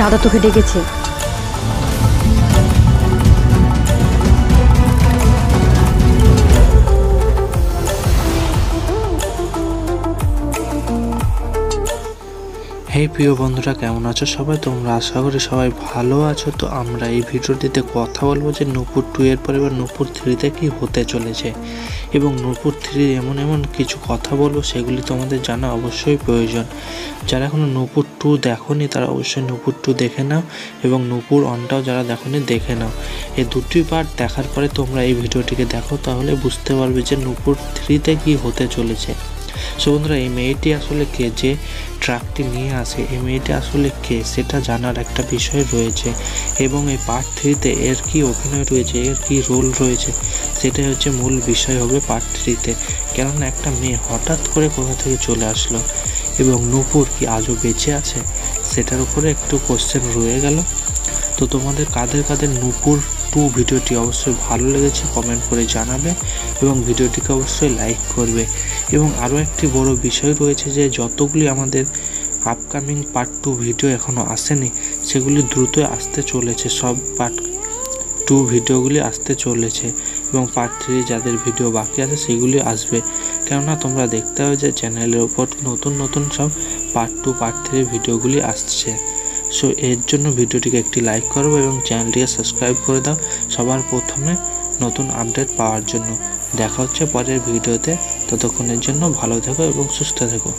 দাদা তোকে ডেকেছে। হে প্রিয় বন্ধুরা, কেমন আছো সবাই? তোমরা আশা করি সবাই ভালো আছো। তো আমরা এই ভিডিওটিতে কথা বলবো যে নূপুর 2 এর পরে এবার নূপুর 3-তে কি হতে চলেছে, এবং নূপুর 3 এমন কিছু কথা বলবো সেগুলি তোমাদের জানা অবশ্যই প্রয়োজন। যারা এখনো নূপুর 2 দেখোনি তারা অবশ্যই নূপুর 2 দেখে নাও, এবং নূপুর 1টাও যারা দেখোনি দেখে নাও। এই দুটি পার্ট দেখার পরে তোমরা এই ভিডিওটিকে দেখো, তাহলে বুঝতে পারবে যে নূপুর 3-তে কি হতে চলেছে। সো বন্ধুরা, এই মেয়েটি আসলে কে, যে ট্রাকটি নিয়ে আসে, এই মেয়েটি আসলে কে সেটা জানার একটা বিষয় রয়েছে, এবং এই পার্ট 3-তে এর কি অভিনয় রয়েছে, এর কি রোল রয়েছে, সেটাই হচ্ছে মূল বিষয় হবে পার্ট 3-তে। কেননা একটা মেয়ে হঠাৎ করে কোথা থেকে চলে আসলো, এবং নূপুর কি আজও বেঁচে আছে, সেটার উপরে একটু কোশ্চেন রয়ে গেল। তো তোমাদের কাদের কাদের নূপুর 2 ভিডিওটি অবশ্যই ভালো লেগেছে কমেন্ট করে জানাবে, এবং ভিডিওটিকে অবশ্যই লাইক করবে। এবং আরও একটি বড় বিষয় রয়েছে যে যতগুলি আমাদের আপকামিং পার্ট 2 ভিডিও এখনও আসেনি সেগুলি দ্রুতই আসতে চলেছে, সব পার্ট 2 ভিডিওগুলি আসতে চলেছে, এবং পার্ট 3 যাদের ভিডিও বাকি আছে সেগুলি আসবে। কেননা তোমরা দেখতে হবে যে চ্যানেলের ওপর নতুন সব পার্ট 2 পার্ট 3 ভিডিওগুলি আসছে। সো এর জন্য ভিডিওটিকে একটি লাইক করো এবং চ্যানেলটিকে সাবস্ক্রাইব করে দাও সবার প্রথমে নতুন আপডেট পাওয়ার জন্য। দেখা হচ্ছে পরের ভিডিওতে, ততক্ষণের জন্য ভালো থেকো এবং সুস্থ থেকো।